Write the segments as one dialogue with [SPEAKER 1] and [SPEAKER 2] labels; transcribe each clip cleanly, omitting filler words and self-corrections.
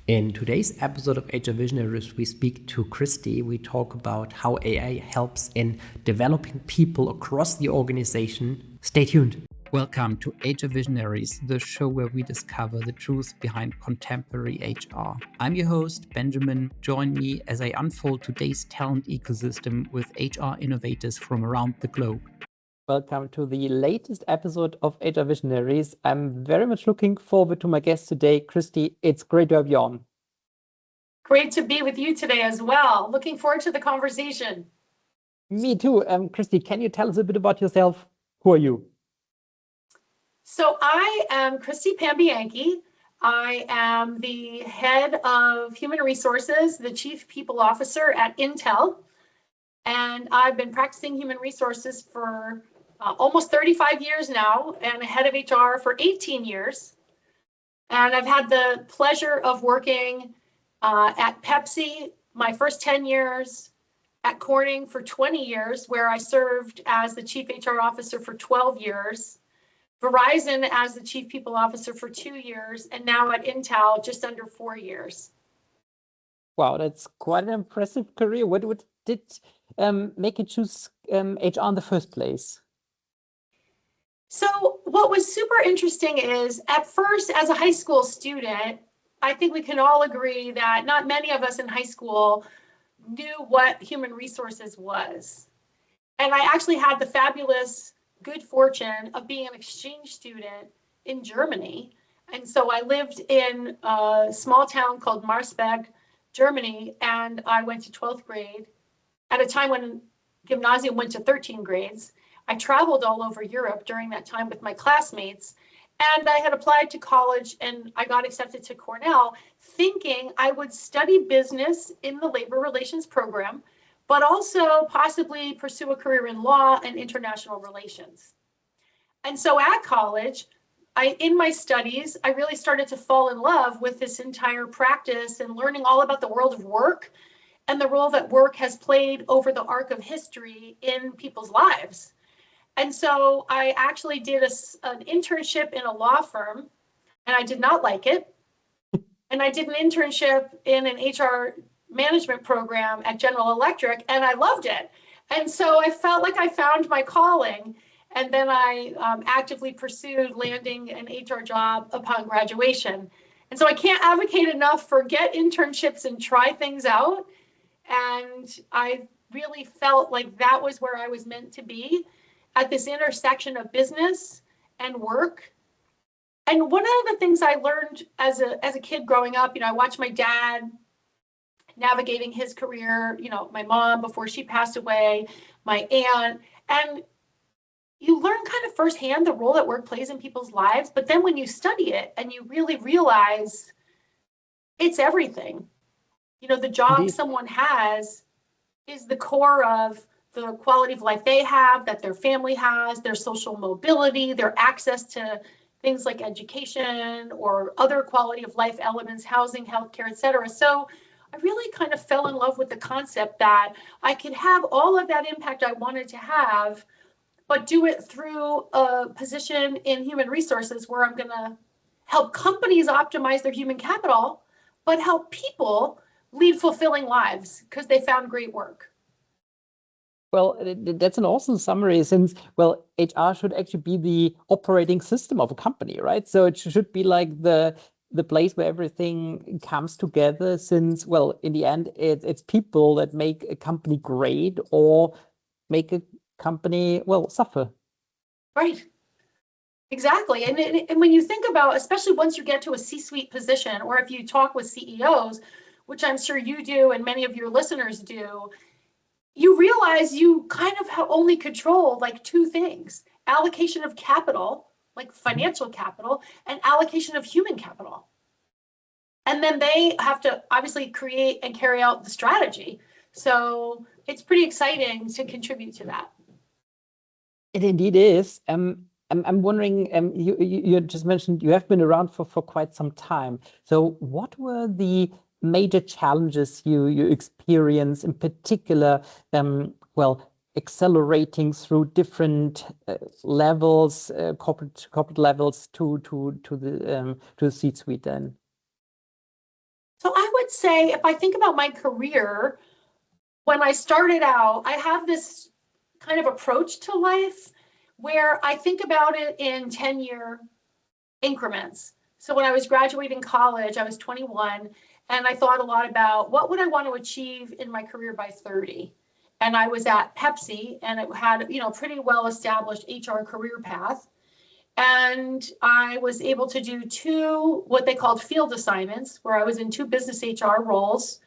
[SPEAKER 1] In today's episode of HR Visionaries, we speak to Kristie. We talk about how AI helps in developing people across the organization. Stay tuned. Welcome to HR Visionaries, the show where we discover the truth behind contemporary HR. I'm your host, Benjamin. Join me as I unfold today's talent ecosystem with HR innovators from around the globe. Welcome to the latest episode of HR Visionaries. I'm very much looking forward to my guest today, Kristie. It's great to have you on.
[SPEAKER 2] Great to be with you today as well. Looking forward to the conversation.
[SPEAKER 1] Me too. Kristie, can you tell us a bit about yourself? Who are you?
[SPEAKER 2] So I am Christy Pambianchi. I am the head of human resources, the chief people officer at Intel. And I've been practicing human resources for almost 35 years now, and head of HR for 18 years. And I've had the pleasure of working at Pepsi my first 10 years, at Corning for 20 years, where I served as the chief HR officer for 12 years, Verizon as the chief people officer for 2 years, and now at Intel just under 4 years.
[SPEAKER 1] Wow, that's quite an impressive career. What did make you choose HR in the first place?
[SPEAKER 2] So what was super interesting is, at first, as a high school student, I think we can all agree that not many of us in high school knew what human resources was. And I actually had the fabulous good fortune of being an exchange student in Germany. And so I lived in a small town called Marsberg, Germany, and I went to 12th grade at a time when gymnasium went to 13 grades. I traveled all over Europe during that time with my classmates, and I had applied to college and I got accepted to Cornell, thinking I would study business in the labor relations program, but also possibly pursue a career in law and international relations. And so at college, in my studies, I really started to fall in love with this entire practice and learning all about the world of work and the role that work has played over the arc of history in people's lives. And so I actually did an internship in a law firm, and I did not like it. And I did an internship in an HR management program at General Electric, and I loved it. And so I felt like I found my calling. And then I actively pursued landing an HR job upon graduation. And so I can't advocate enough for get internships and try things out. And I really felt like that was where I was meant to be, at this intersection of business and work. And one of the things I learned as a kid growing up, I watched my dad navigating his career, my mom before she passed away, my aunt, and you learn kind of firsthand the role that work plays in people's lives. But then when you study it and you really realize it's everything, the job
[SPEAKER 1] Indeed.
[SPEAKER 2] someone has is the core of the quality of life they have, that their family has, their social mobility, their access to things like education or other quality of life elements, housing, healthcare, et cetera. So I really kind of fell in love with the concept that I could have all of that impact I wanted to have, but do it through a position in human resources where I'm going to help companies optimize their human capital, but help people lead fulfilling lives because they found great work.
[SPEAKER 1] Well, that's an awesome summary, since, HR should actually be the operating system of a company, right? So it should be like the place where everything comes together, since, in the end, it's people that make a company great or make a company, suffer.
[SPEAKER 2] Right. Exactly. And when you think about, especially once you get to a C-suite position, or if you talk with CEOs, which I'm sure you do and many of your listeners do, you realize you kind of only control like two things: allocation of capital, like financial capital, and allocation of human capital. And then they have to obviously create and carry out the strategy. So it's pretty exciting to contribute to that.
[SPEAKER 1] It indeed is. I'm wondering, you just mentioned you have been around for quite some time. So what were the major challenges you experience, in particular, accelerating through different levels, corporate levels to the C-suite then?
[SPEAKER 2] So I would say if I think about my career, when I started out, I have this kind of approach to life where I think about it in 10-year increments. So when I was graduating college, I was 21, and I thought a lot about what would I want to achieve in my career by 30. And I was at Pepsi, and it had, a pretty well-established HR career path. And I was able to do two, what they called field assignments, where I was in two business HR roles,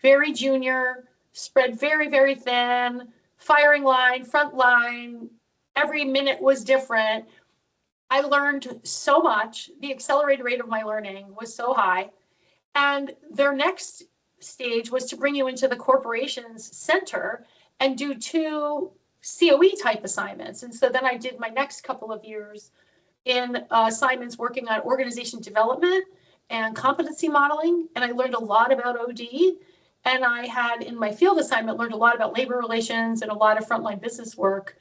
[SPEAKER 2] very junior, spread very, very thin, firing line, front line, every minute was different. I learned so much. The accelerated rate of my learning was so high. And their next stage was to bring you into the corporation's center and do two COE type assignments. And so then I did my next couple of years in assignments working on organization development and competency modeling. And I learned a lot about OD. And I had in my field assignment learned a lot about labor relations and a lot of frontline business work.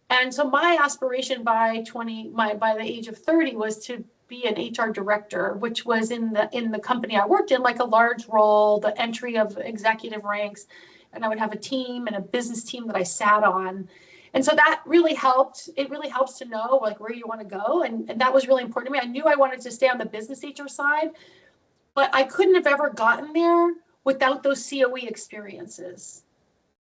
[SPEAKER 2] And so my aspiration by the age of 30 was to be an HR director, which was in the company I worked in, like a large role, the entry of executive ranks, and I would have a team and a business team that I sat on. And so that really helped. It really helps to know like where you want to go. And that was really important to me. I knew I wanted to stay on the business HR side, but I couldn't have ever gotten there without those COE experiences.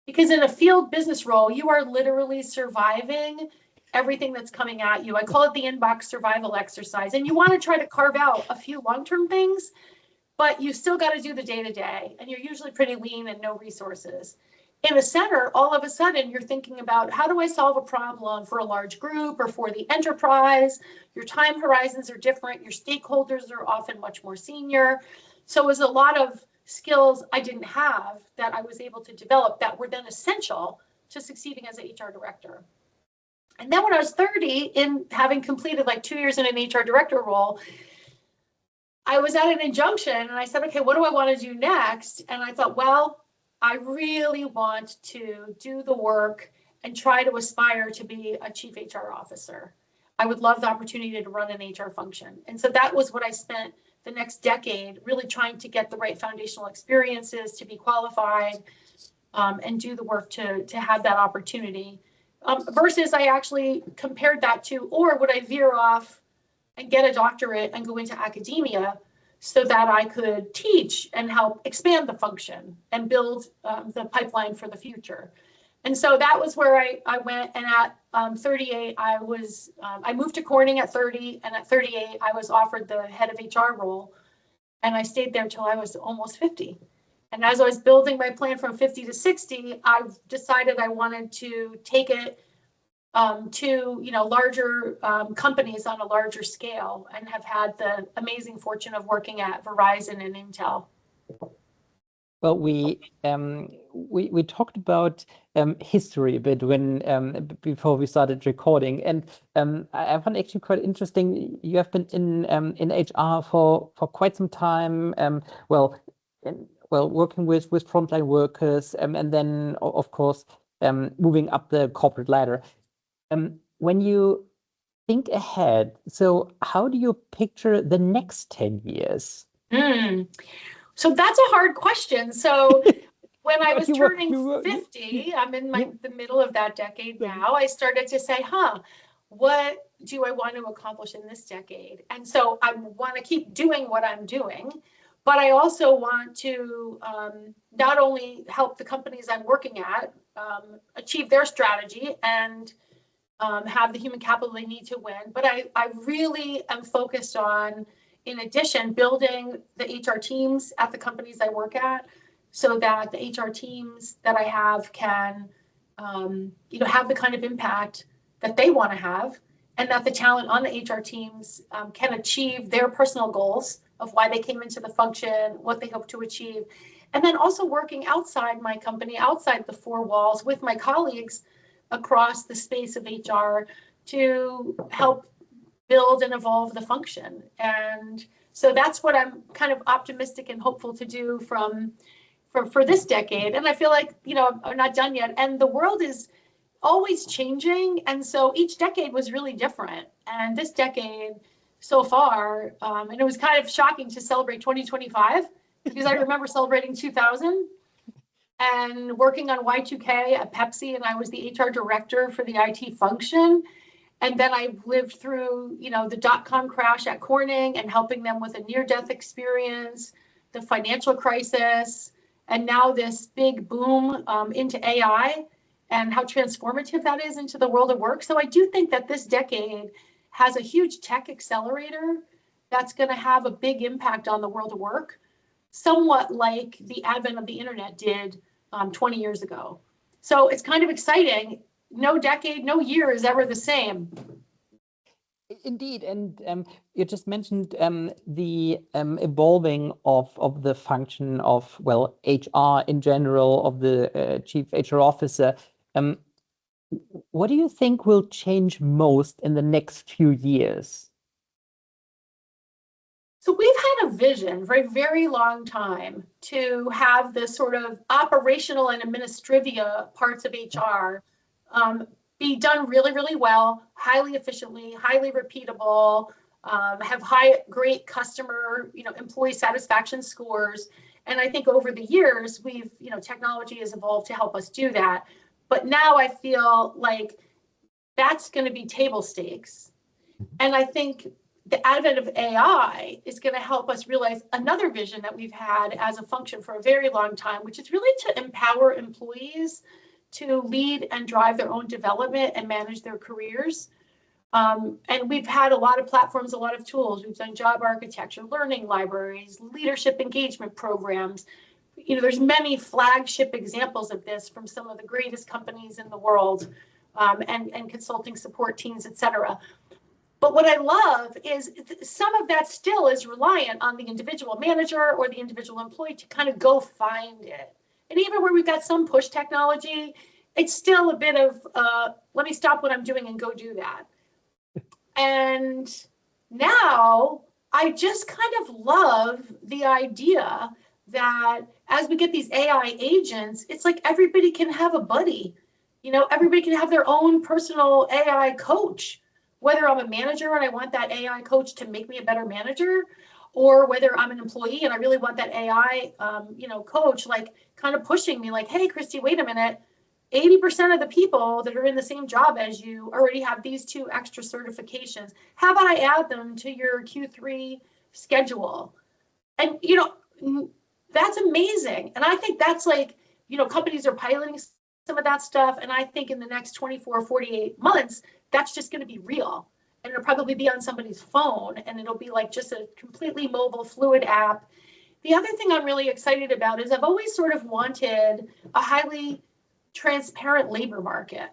[SPEAKER 2] Because in a field business role, you are literally surviving everything that's coming at you. I call it the inbox survival exercise. And you want to try to carve out a few long-term things, but you still got to do the day-to-day. And you're usually pretty lean and no resources. In a center, all of a sudden, you're thinking about how do I solve a problem for a large group or for the enterprise? Your time horizons are different. Your stakeholders are often much more senior. So it was a lot of skills I didn't have that I was able to develop that were then essential to succeeding as an HR director. And then when I was 30, in having completed like 2 years in an HR director role, I was at an injunction and I said, okay, what do I want to do next? And I thought, well, I really want to do the work and try to aspire to be a chief HR officer. I would love the opportunity to run an HR function. And so that was what I spent the next decade really trying to get the right foundational experiences to be qualified and do the work to have that opportunity. Versus I actually compared that to, or would I veer off and get a doctorate and go into academia so that I could teach and help expand the function and build the pipeline for the future. And so that was where I went. And at 38, I moved to Corning at 30. And at 38, I was offered the head of HR role. And I stayed there till I was almost 50. And as I was building my plan from 50 to 60, I decided I wanted to take it to larger companies on a larger scale, and have had the amazing fortune of working at Verizon and Intel.
[SPEAKER 1] Well, we talked about history a bit when before we started recording, and I find actually quite interesting. You have been in HR for quite some time. Working with frontline workers, and then of course moving up the corporate ladder. When you think ahead, so how do you picture the next 10 years?
[SPEAKER 2] So that's a hard question. So when I was turning 50, I'm in the middle of that decade now, I started to say, what do I want to accomplish in this decade? And so I want to keep doing what I'm doing, but I also want to not only help the companies I'm working at achieve their strategy and have the human capital they need to win, but I really am focused on, in addition, building the HR teams at the companies I work at so that the HR teams that I have can, have the kind of impact that they want to have, and that the talent on the HR teams can achieve their personal goals of why they came into the function, what they hope to achieve. And then also working outside my company, outside the four walls with my colleagues across the space of HR to help build and evolve the function. And so that's what I'm kind of optimistic and hopeful to do for this decade. And I feel like, I'm not done yet. And the world is always changing. And so each decade was really different. And this decade so far, and it was kind of shocking to celebrate 2025 because I remember celebrating 2000 and working on Y2K at Pepsi, and I was the HR director for the IT function. And then I lived through, the dot-com crash at Corning and helping them with a near-death experience, the financial crisis, and now this big boom into AI and how transformative that is into the world of work. So I do think that this decade has a huge tech accelerator that's going to have a big impact on the world of work, somewhat like the advent of the internet did 20 years ago. So it's kind of exciting. No decade, no year is ever the same.
[SPEAKER 3] Indeed, and you just mentioned the evolving of the function of, well, HR in general, of the chief HR officer. What do you think will change most in the next few years?
[SPEAKER 2] So we've had a vision for a very long time to have the sort of operational and administrivia parts of HR be done really, really well, highly efficiently, highly repeatable, have great customer, employee satisfaction scores. And I think over the years, technology has evolved to help us do that. But now I feel like that's going to be table stakes. And I think the advent of AI is going to help us realize another vision that we've had as a function for a very long time, which is really to empower employees to lead and drive their own development and manage their careers. And we've had a lot of platforms, a lot of tools. We've done job architecture, learning libraries, leadership engagement programs. There's many flagship examples of this from some of the greatest companies in the world, and consulting support teams, et cetera. But what I love is some of that still is reliant on the individual manager or the individual employee to kind of go find it. And even where we've got some push technology, it's still a bit of, let me stop what I'm doing and go do that. And now I just kind of love the idea that as we get these AI agents, it's like everybody can have a buddy. Everybody can have their own personal AI coach, whether I'm a manager and I want that AI coach to make me a better manager, or whether I'm an employee and I really want that AI, coach, like kind of pushing me like, hey, Kristie, wait a minute. 80% of the people that are in the same job as you already have these 2 extra certifications. How about I add them to your Q3 schedule? And, that's amazing. And I think that's like, companies are piloting some of that stuff. And I think in the next 24, 48 months, that's just going to be real. And it'll probably be on somebody's phone, and it'll be like just a completely mobile, fluid app. The other thing I'm really excited about is I've always sort of wanted a highly transparent labor market.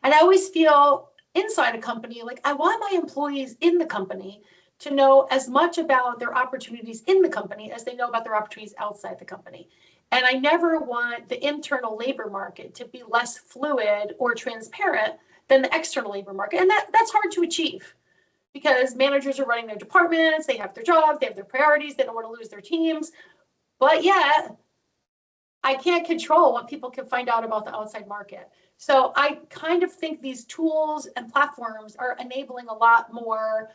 [SPEAKER 2] And I always feel inside a company, like I want my employees in the company to know as much about their opportunities in the company as they know about their opportunities outside the company. And I never want the internal labor market to be less fluid or transparent than the external labor market. And that's hard to achieve because managers are running their departments, they have their jobs, they have their priorities, they don't want to lose their teams. But yet, I can't control what people can find out about the outside market. So I kind of think these tools and platforms are enabling a lot more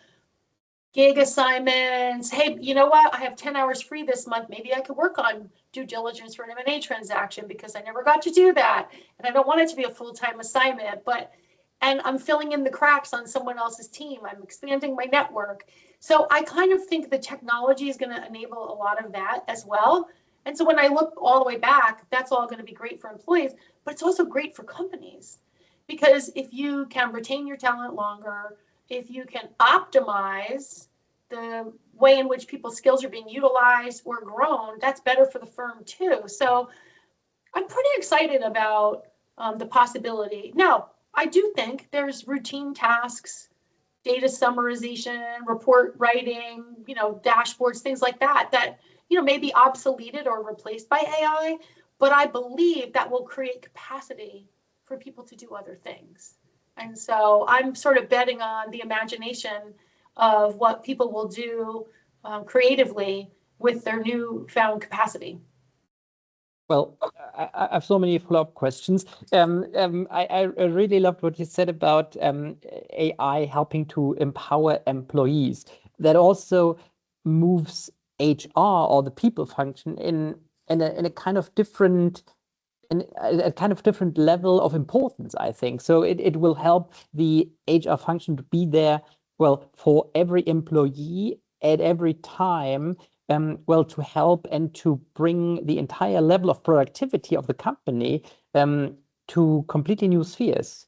[SPEAKER 2] gig assignments. Hey, you know what? I have 10 hours free this month. Maybe I could work on due diligence for an M&A transaction because I never got to do that. And I don't want it to be a full-time assignment, and I'm filling in the cracks on someone else's team. I'm expanding my network. So I kind of think the technology is going to enable a lot of that as well. And so when I look all the way back, that's all going to be great for employees, but it's also great for companies. Because if you can retain your talent longer, if you can optimize the way in which people's skills are being utilized or grown, that's better for the firm too. So I'm pretty excited about the possibility. Now, I do think there's routine tasks, data summarization, report writing, dashboards, things like that may be obsoleted or replaced by AI, but I believe that will create capacity for people to do other things. And so I'm sort of betting on the imagination of what people will do creatively with their newfound capacity.
[SPEAKER 3] Well, I have so many follow-up questions. I really loved what you said about AI helping to empower employees. That also moves HR or the people function in a kind of different level of importance, I think. So it will help the HR function to be there, well, for every employee at every time, well, to help and to bring the entire level of productivity of the company to completely new spheres.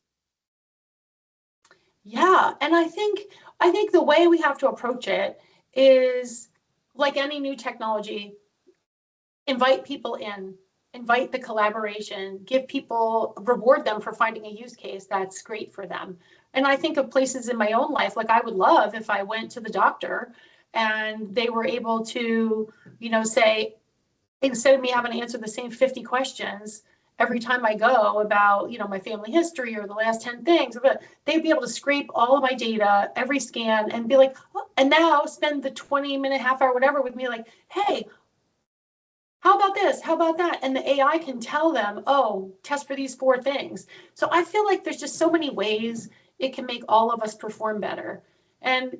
[SPEAKER 2] Yeah, and I think the way we have to approach it is like any new technology, invite people in, invite the collaboration, give people, reward them for finding a use case that's great for them. And I think of places in my own life, like I would love if I went to the doctor and they were able to, say, instead of me having to answer the same 50 questions every time I go about, my family history or the last 10 things, but they'd be able to scrape all of my data, every scan, and be like, oh, and now spend the 20-minute, half hour, whatever with me, like, hey, how about this? How about that? And the AI can tell them, oh, test for these 4 things. So I feel like there's just so many ways it can make all of us perform better. And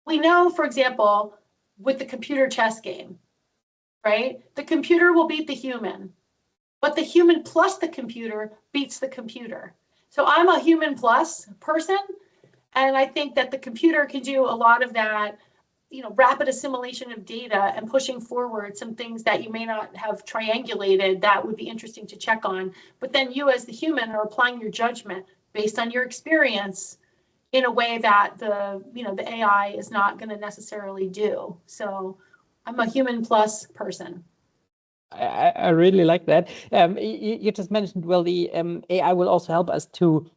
[SPEAKER 2] we know, for example, with the computer chess game, right? The computer will beat the human, but the human plus the computer beats the computer. So I'm a human plus person, and I think that the computer can do a lot of that, rapid assimilation of data and pushing forward some things that you may not have triangulated that would be interesting to check on. But then you as the human are applying your judgment based on your experience in a way that the AI is not going to necessarily do. So I'm a human plus person.
[SPEAKER 3] I really like that. You just mentioned, well, the AI will also help us to,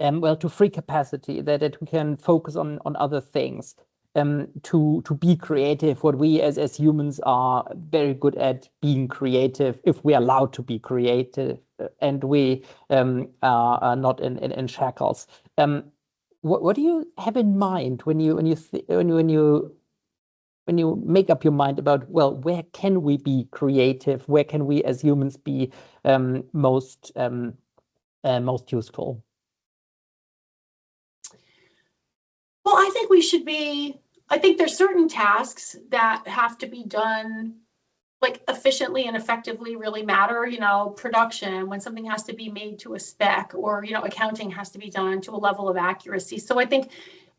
[SPEAKER 3] to free capacity, that we can focus on other things, to be creative. What we as humans are very good at, being creative, if we are allowed to be creative, and we are not in shackles. What do you have in mind when you make up your mind about, well, where can we be creative? Where can we as humans be most useful?
[SPEAKER 2] Well, I think there's certain tasks that have to be done like efficiently and effectively really matter, production, when something has to be made to a spec, or, accounting has to be done to a level of accuracy. So I think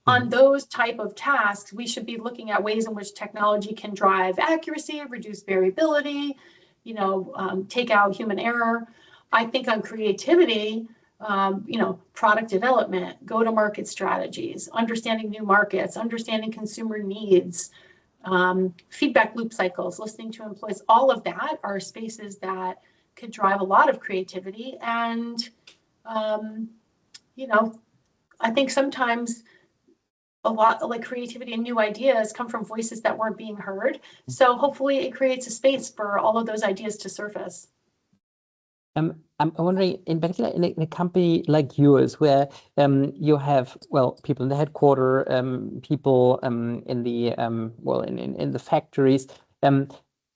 [SPEAKER 2] on those type of tasks, we should be looking at ways in which technology can drive accuracy, reduce variability, take out human error. I think on creativity, product development, go-to-market strategies, understanding new markets, understanding consumer needs, feedback loop cycles, listening to employees, all of that are spaces that could drive a lot of creativity. And, I think sometimes a lot like creativity and new ideas come from voices that weren't being heard. So hopefully it creates a space for all of those ideas to surface.
[SPEAKER 3] I'm wondering, in particular, in a company like yours, where you have, well, people in the headquarters, people in the in the factories.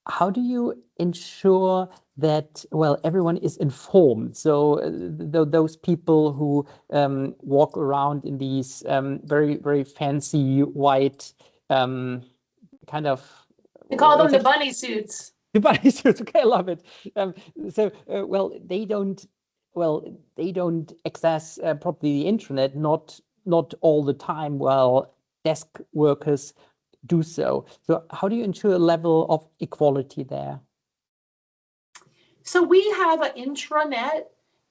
[SPEAKER 3] How do you ensure that, well, everyone is informed? So those people who walk around in these very, very fancy white kind of,
[SPEAKER 2] We call them the bunny suits.
[SPEAKER 3] The bunny suits, okay, I love it. Well, they don't access properly the internet, not all the time, while desk workers do so. So how do you ensure a level of equality there?
[SPEAKER 2] So we have an intranet,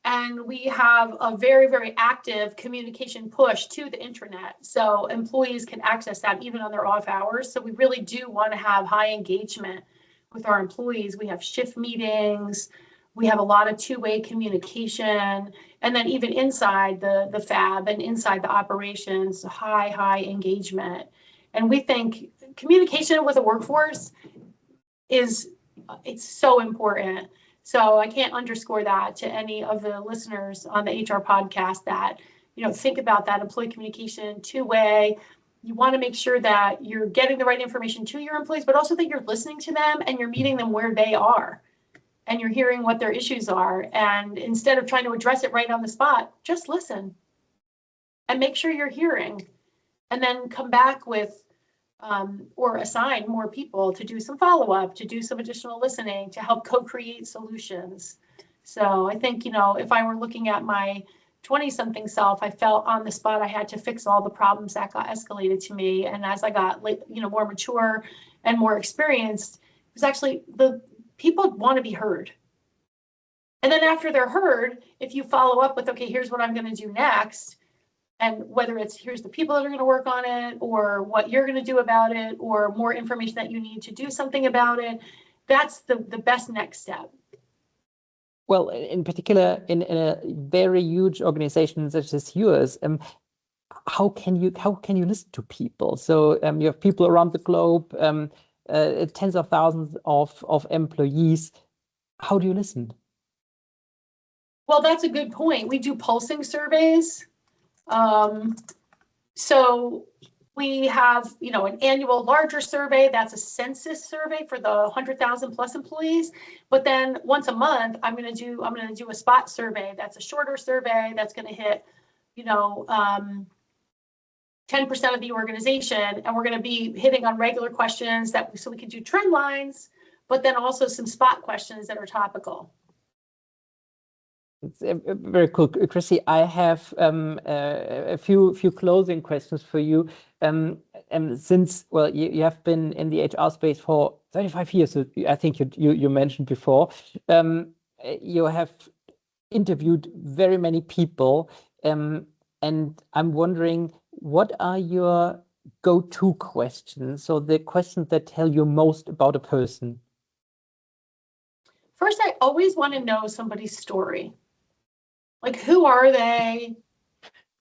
[SPEAKER 2] and we have a very, very active communication push to the intranet. So employees can access that even on their off hours. So we really do want to have high engagement with our employees. We have shift meetings. We have a lot of two-way communication. And then even inside the fab and inside the operations, high engagement. And we think communication with a workforce it's so important. So I can't underscore that to any of the listeners on the HR podcast that, think about that employee communication, two-way. You want to make sure that you're getting the right information to your employees, but also that you're listening to them and you're meeting them where they are and you're hearing what their issues are. And instead of trying to address it right on the spot, just listen and make sure you're hearing, and then come back with or assign more people to do some follow-up, to do some additional listening, to help co-create solutions. So I think, if I were looking at my 20-something self, I felt on the spot I had to fix all the problems that got escalated to me. And as I got, more mature and more experienced, it was actually the people want to be heard. And then after they're heard, if you follow up with, okay, here's what I'm going to do next, and whether it's here's the people that are going to work on it, or what you're going to do about it, or more information that you need to do something about it, that's the best next step.
[SPEAKER 3] Well, in particular, in a very huge organization such as yours, how can you listen to people? So you have people around the globe, tens of thousands of employees. How do you listen?
[SPEAKER 2] Well, that's a good point. We do pulsing surveys. So we have, an annual larger survey. That's a census survey for the 100,000 plus employees. But then once a month, I'm going to do a spot survey. That's a shorter survey that's going to hit, 10% of the organization. And we're going to be hitting on regular questions so we can do trend lines, but then also some spot questions that are topical.
[SPEAKER 3] It's very cool, Christy. I have a few closing questions for you. Since you have been in the HR space for 35 years, so I think you mentioned before, you have interviewed very many people, and I'm wondering, what are your go-to questions? So the questions that tell you most about a person.
[SPEAKER 2] First, I always want to know somebody's story. Like, who are they?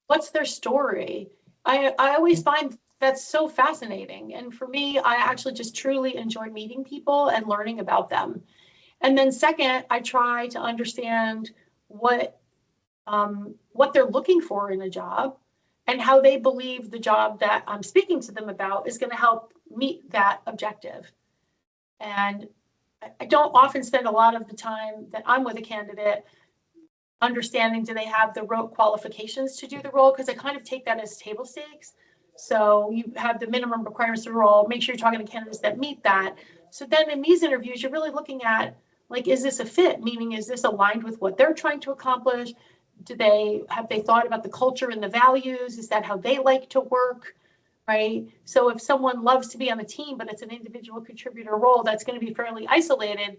[SPEAKER 2] What's their story? I always find that's so fascinating. And for me, I actually just truly enjoy meeting people and learning about them. And then second, I try to understand what they're looking for in a job and how they believe the job that I'm speaking to them about is going to help meet that objective. And I don't often spend a lot of the time that I'm with a candidate understanding, do they have the rote qualifications to do the role? Because I kind of take that as table stakes. So you have the minimum requirements of the role, make sure you're talking to candidates that meet that. So then in these interviews, you're really looking at, like, is this a fit? Meaning, is this aligned with what they're trying to accomplish? Have they thought about the culture and the values? Is that how they like to work? Right? So if someone loves to be on a team, but it's an individual contributor role that's going to be fairly isolated,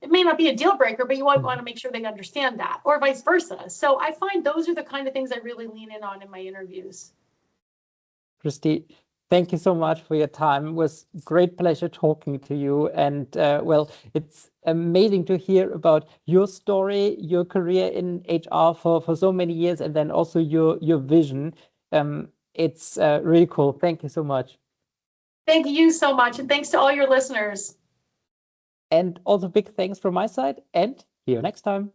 [SPEAKER 2] it may not be a deal breaker, but you want to make sure they understand that, or vice versa. So I find those are the kind of things I really lean in on in my interviews.
[SPEAKER 3] Christy, thank you so much for your time. It was a great pleasure talking to you. And it's amazing to hear about your story, your career in HR for so many years, and then also your vision. It's really cool. Thank you so much.
[SPEAKER 2] Thank you so much. And thanks to all your listeners.
[SPEAKER 3] And also big thanks from my side, and see you next time.